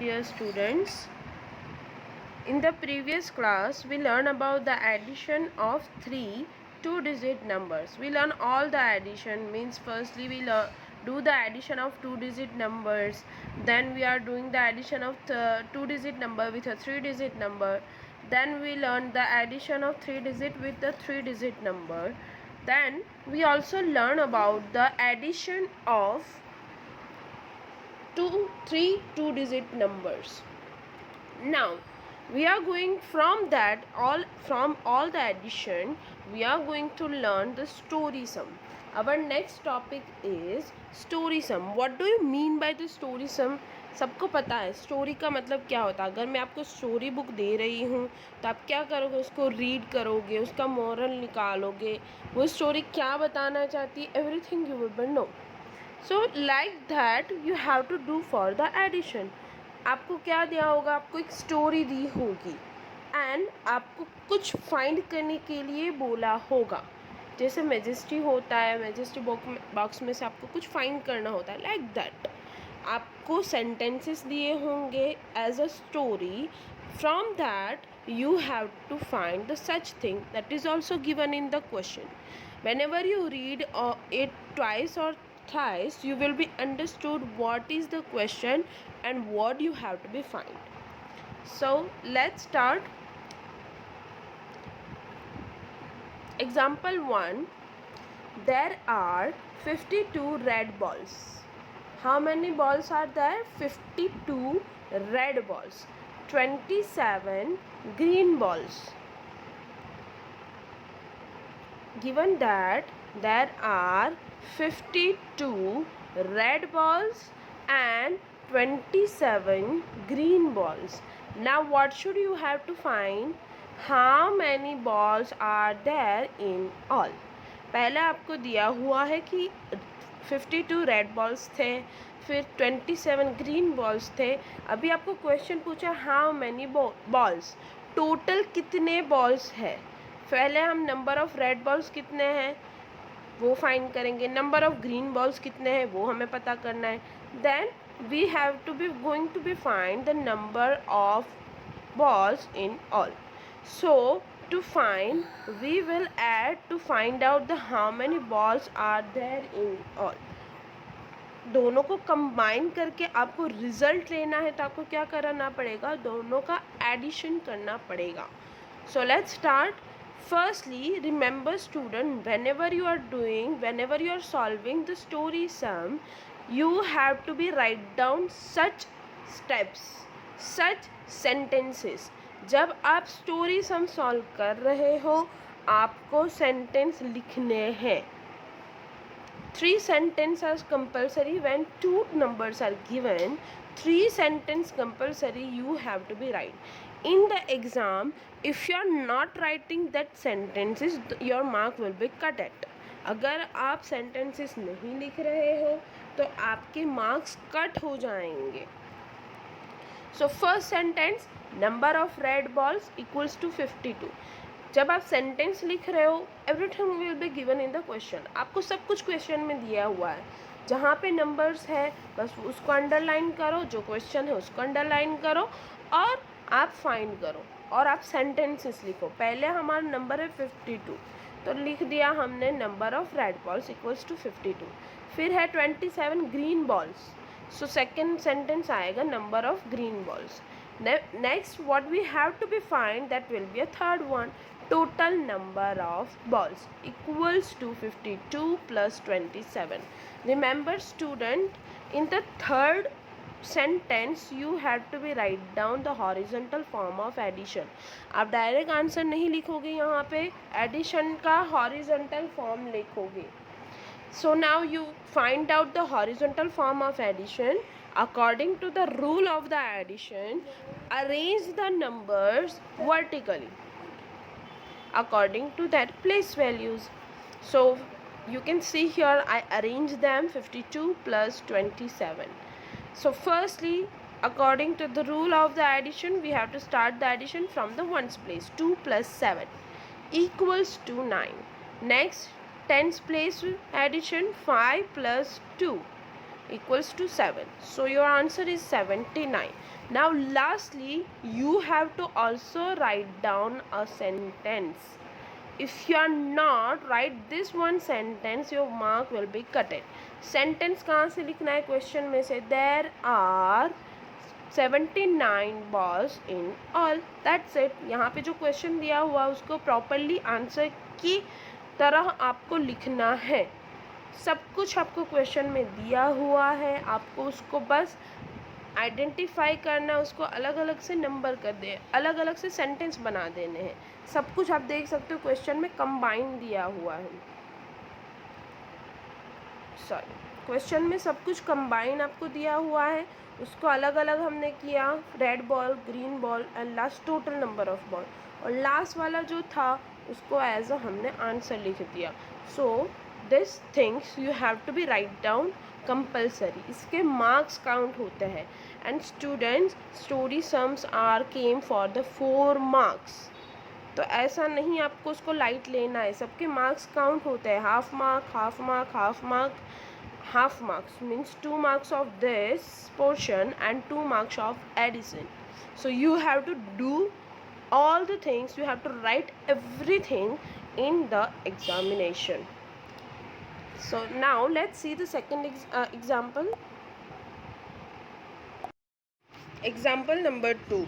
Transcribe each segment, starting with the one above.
dear students. In the previous class, we learned about the addition of three two-digit numbers. We learn all the addition, means firstly we do the addition of two-digit numbers. Then we are doing the addition of two-digit number with a three-digit number. Then we learn the addition of three-digit with the three-digit number. Then we also learn about the addition of three two-digit numbers. Now we are going from all the addition, we are going to learn the story sum. Our next topic is story sum. What do you mean by the story sum? सबको पता है story का मतलब क्या होता है. अगर मैं आपको स्टोरी बुक दे रही हूँ तो आप क्या करोगे, उसको रीड करोगे, उसका मोरल निकालोगे, वो स्टोरी क्या बताना चाहती है, everything you will know. So like that you have to do for the addition. आपको क्या दिया होगा, आपको एक स्टोरी दी होगी एंड आपको कुछ फाइंड करने के लिए बोला होगा. जैसे मैजेस्टी होता है, मैजेस्टी बॉक्स में से आपको कुछ फाइंड करना होता है. लाइक दैट आपको सेंटेंसेस दिए होंगे as a story. From that you have to find the such thing that is also given in the question. Whenever you read it twice or thrice, you will be understood what is the question and what you have to be find. So let's start. Example 1. There are 52 red balls. How many balls are there? 52 red balls. 27 green balls. Given that there are 52 red balls and 27 green balls. Now what should you have to find? How many balls are there in all? पहले आपको दिया हुआ है कि 52 red balls थे, फिर 27 green balls थे. अभी आपको क्वेश्चन पूछा हाउ मैनी बॉल्स, टोटल कितने बॉल्स है. पहले हम नंबर ऑफ़ रेड बॉल्स कितने हैं वो फाइंड करेंगे, नंबर ऑफ़ ग्रीन बॉल्स कितने हैं वो हमें पता करना है. Then we have to be going to be find the number of balls in all. So to find, we will add to find out the how many balls are there in all. दोनों को combine करके आपको result लेना है तो आपको क्या करना पड़ेगा, दोनों का एडिशन करना पड़ेगा. So let's start. Firstly, remember student, whenever you are solving the story sum, you have to be write down such steps, such sentences. जब आप स्टोरी सम सॉल्व कर रहे हो आपको सेंटेंस लिखने हैं. 3 sentences are compulsory. When 2 numbers are given, 3 sentences compulsory you have to be write. In the exam, if you are not writing that sentences, your mark will be cut at. अगर आप sentences नहीं लिख रहे हो तो आपके marks cut हो जाएंगे. So first sentence, number of red balls equals to 52. जब आप सेंटेंस लिख रहे हो everything will be given in the question. आपको सब कुछ क्वेश्चन में दिया हुआ है. जहाँ पे नंबर्स है बस उसको अंडरलाइन करो, जो क्वेश्चन है उसको अंडरलाइन करो और आप फाइंड करो और आप सेंटेंसेस लिखो. पहले हमारा नंबर है 52 तो लिख दिया हमने number of red balls equals to 52. फिर है 27 green balls, so second sentence आएगा number of green balls. Next what we have to be find, that will be a third one, total number of balls equals to 52 plus 27. Remember student, in the third sentence you have to be write down the horizontal form of addition. आप direct answer नहीं लिखोगे, यहाँ पे addition का horizontal form लिखोगे. So now you find out the horizontal form of addition. According to the rule of the addition, arrange the numbers vertically. According to that, place values. So you can see here I arrange them 52 plus 27. So firstly, according to the rule of the addition, we have to start the addition from the ones place. 2 plus 7 equals to 9. Next, tens place addition, 5 plus 2 equals to 7. So your answer is 79. Now lastly, you have to also write down a sentence. If you are not write this one sentence, your mark will be cutted. Sentence कहाँ से लिखना है question में से? There are 79 balls in all. That's it. यहाँ पे जो question दिया हुआ उसको प्रॉपरली आंसर की तरह आपको लिखना है. सब कुछ आपको क्वेश्चन में दिया हुआ है, आपको उसको बस आइडेंटिफाई करना, उसको अलग अलग से नंबर कर दे, अलग अलग से सेंटेंस बना देने हैं. सब कुछ आप देख सकते हो क्वेश्चन में कंबाइन दिया हुआ है. सॉरी, क्वेश्चन में सब कुछ कंबाइन आपको दिया हुआ है, उसको अलग अलग हमने किया. Red ball, green ball and last total number of ball. और लास्ट वाला जो था उसको एज अ हमने आंसर लिख दिया. So this things you have to be write down compulsory. इसके मार्क्स काउंट होते हैं. And students, story sums are came for the 4 marks. तो ऐसा नहीं आपको उसको लाइट लेना है, सबके मार्क्स काउंट होते हैं. Half mark, half mark, half mark. Half marks means 2 marks of this portion and 2 marks of addition. So you have to do all the things, you have to write everything in the examination. So now let's see the second example. Example number 2.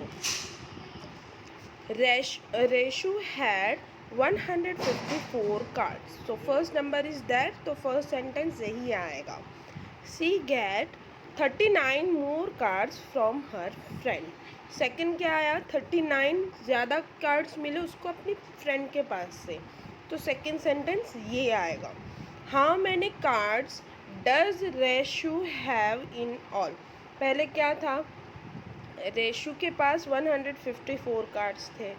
Reshu had 154 cards. So first number is that, तो first sentence यही आएगा. She get 39 more cards from her friend. Second क्या आया? 39 ज़्यादा cards मिले उसको अपनी friend के पास से. तो second sentence ये आएगा. How many cards does Reshu have in all? पहले क्या था? रेशु के पास 154 कार्ड्स थे,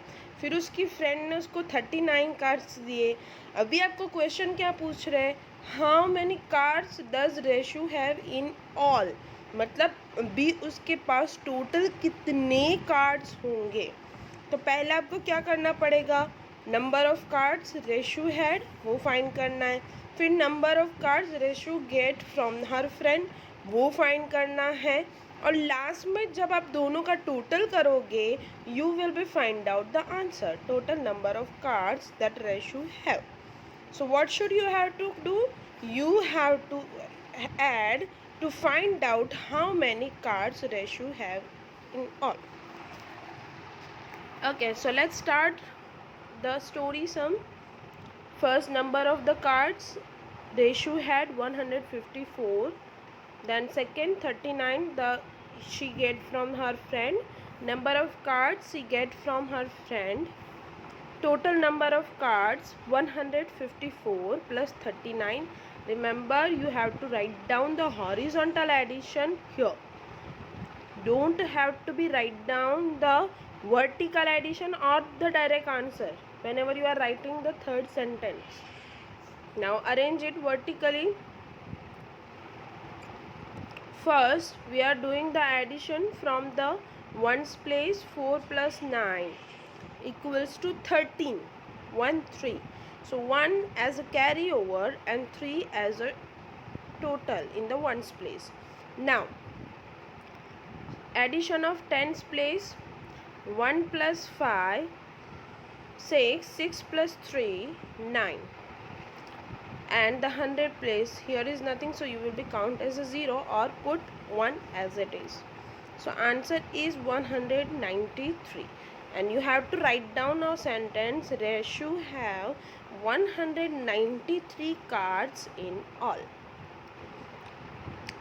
फिर उसकी फ्रेंड ने उसको 39 कार्ड्स दिए. अभी आपको क्वेश्चन क्या पूछ रहे हैं? How many cards does Reshu have in all. मतलब अभी उसके पास टोटल कितने कार्ड्स होंगे. तो पहले आपको क्या करना पड़ेगा? Number of cards Reshu had वो फाइंड करना है. फिर number of cards Reshu get from her friend वो फाइंड करना है. और लास्ट में जब आप दोनों का टोटल करोगे, you will be find out the answer, total number of cards that Reshu have. So what should you have to do? You have to add to find out how many cards Reshu have in all. Okay, so let's start the story sum. First, number of the cards Reshu had 154. Then second, 39 she get from her friend. Number of cards she get from her friend. Total number of cards 154 plus 39. Remember, you have to write down the horizontal addition here. Don't have to be write down the vertical addition or the direct answer whenever you are writing the third sentence. Now arrange it vertically. First, we are doing the addition from the ones place. 4 plus 9 equals to 13. 1, 3. So 1 as a carryover and 3 as a total in the ones place. Now, addition of tens place. 1 plus 5, 6. 6 plus 3, 9. And the 100 place, here is nothing, so you will be count as a 0 or put 1 as it is. So answer is 193. And you have to write down our sentence. Reshu have 193 cards in all.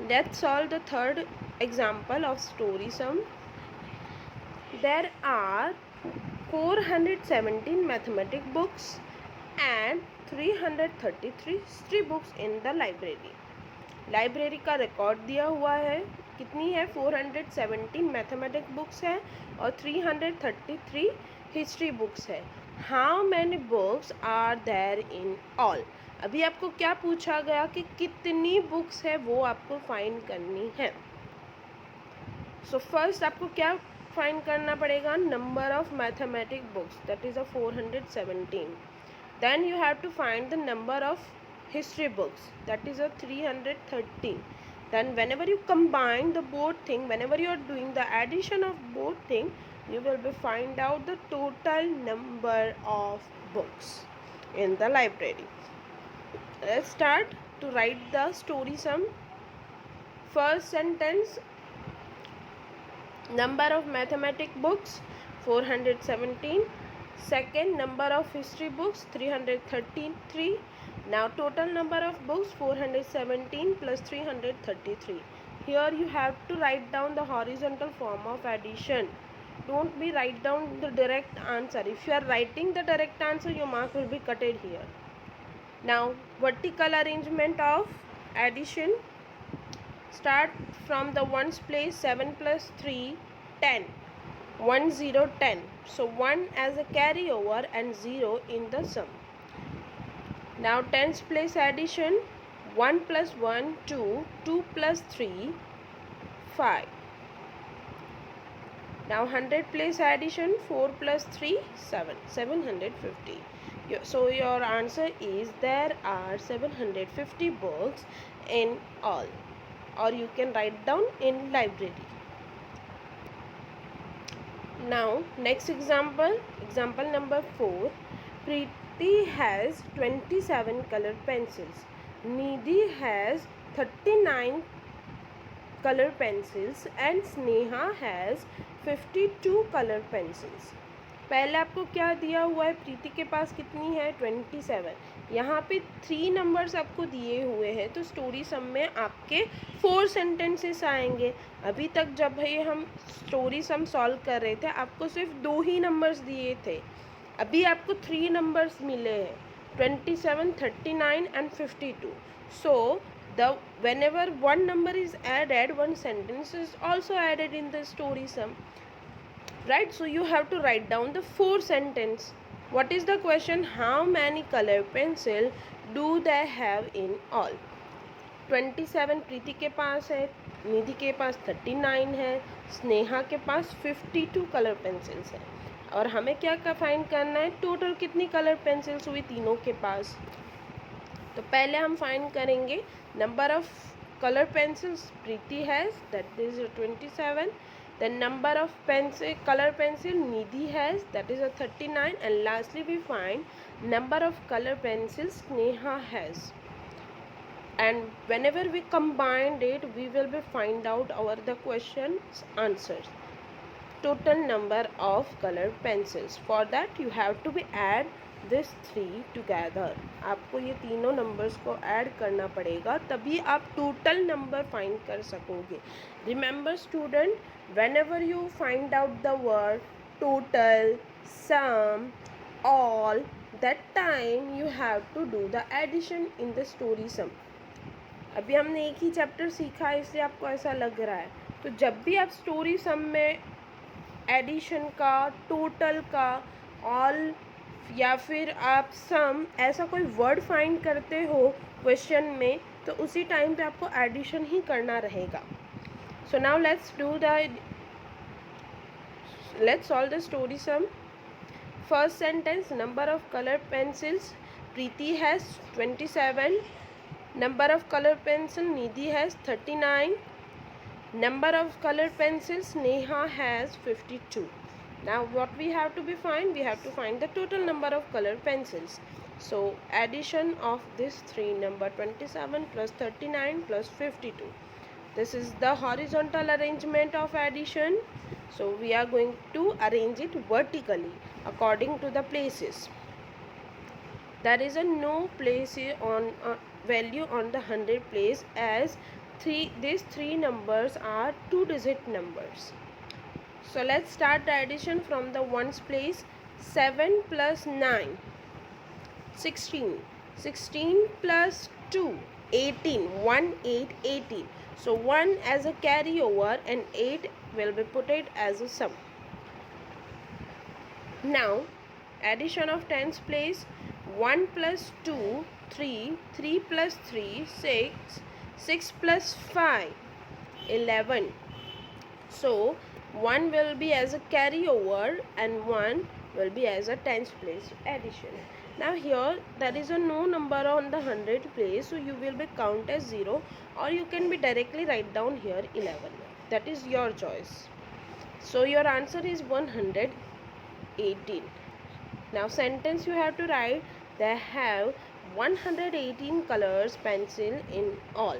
That's all the third example of story sum. There are 417 mathematics books and 333 history books in the library. Library का record दिया हुआ है. कितनी है? 417 mathematics books है और 333 history books है. How many books are there in all. अभी आपको क्या पूछा गया कि कितनी बुक्स है, वो आपको फाइंड करनी है. सो फर्स्ट आपको क्या फाइंड करना पड़ेगा? Number of mathematics books, that is 417. Then you have to find the number of history books, that is 313. then whenever you combine the both thing, whenever you are doing the addition of both thing, you will be find out the total number of books in the library. Let's start to write the story sum. First sentence, number of mathematic books 417. Second, number of history books 333. Now total number of books 417 plus 333. Here you have to write down the horizontal form of addition. Don't be write down the direct answer. If you are writing the direct answer, your mark will be cutted here. Now vertical arrangement of addition. Start from the ones place. 7 plus 3, 10. 1 0 10. So 1 as a carryover and 0 in the sum. Now tens place addition. 1 plus 1 2, 2 plus 3 5. Now 100 place addition. 4 plus 3 7, 750. So your answer is there are 750 books in all, or you can write down in library. Now next example, example number 4. Preeti has 27 colored pencils. Nidhi has 39 colored pencils and Sneha has 52 colored pencils. पहले आपको क्या दिया हुआ है, प्रीति के पास कितनी है 27. यहाँ पे 3 नंबर्स आपको दिए हुए हैं, तो स्टोरी सम में आपके 4 सेंटेंसेस आएंगे. अभी तक जब ये हम स्टोरी सम सॉल्व कर रहे थे आपको सिर्फ 2 ही नंबर्स दिए थे. अभी आपको 3 नंबर्स मिले हैं 27, 39 and 52. So whenever one number is added, one sentence is also added in the story sum. Right, so you have to write down the 4 sentence. What is the question? How many color pencil do they have in all? 27 प्रीति के पास है, निधि के पास 39 है, स्नेहा के पास 52 colour pencils है. और हमें क्या find करना है, टोटल कितनी कलर पेंसिल्स हुई तीनों के पास. तो पहले हम फाइंड करेंगे number of colour pencils Preeti has, that is 27. The number of color pencil Nidhi has, that is a 39, and lastly we find number of color pencils Sneha has. And whenever we combined it, we will be find out our the question's answers. Total number of color pencils. For that you have to be add this 3 together. आपको ये तीनों numbers को add करना पड़ेगा, तभी आप total number find कर सकोगे. Remember student, whenever you find out the word total, sum, all, that time you have to do the addition in the story sum. अभी हमने एक ही चैप्टर सीखा है इसलिए आपको ऐसा लग रहा है. तो जब भी आप स्टोरी सम में एडिशन का, टोटल का, ऑल या फिर आप सम ऐसा कोई वर्ड फाइंड करते हो क्वेश्चन में, तो उसी टाइम पे आपको एडिशन ही करना रहेगा. So now let's solve the story sum. First sentence, number of color pencils Preeti has 27, number of color pencil Nidhi has 39, number of color pencils Sneha has 52. Now what we have to be find, we have to find the total number of color pencils. So addition of this 3 number 27 plus 39 plus 52. This is the horizontal arrangement of addition. So we are going to arrange it vertically according to the places. There is a no place on value on the 100 place, as these 3 numbers are 2-digit numbers. So let's start the addition from the ones place. 7 plus 9 16, 16 plus 2 18, 1 8 18. So 1 as a carryover and 8 will be put it as a sum. Now addition of tens place. 1 plus 2 3, 3 plus 3 6, 6 plus 5 11. So 1 will be as a carryover and 1 will be as a tens place addition. Now here there is a no number on the 100 place, so you will be count as 0, or you can be directly write down here 11. That is your choice. So your answer is 118. Now sentence you have to write, they have 118 colors pencil in all.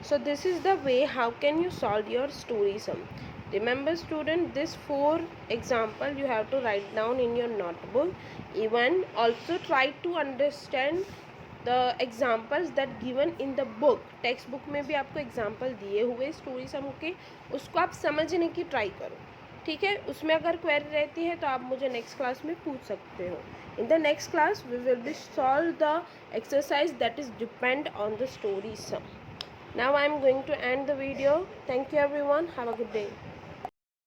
So this is the way how can you solve your story sum. Remember student, this 4 example you have to write down in your notebook. Even also try to understand the examples that given in the book. Text book में भी आपको example दिए हुए story सम के, उसको आप समझने की ट्राई करो, ठीक है. उसमें अगर क्वेरी रहती है तो आप मुझे नेक्स्ट क्लास में पूछ सकते हो. In the next class we will be solve the exercise that is depend on the story sum. Now I am going to end the video. Thank you everyone. Have a good day.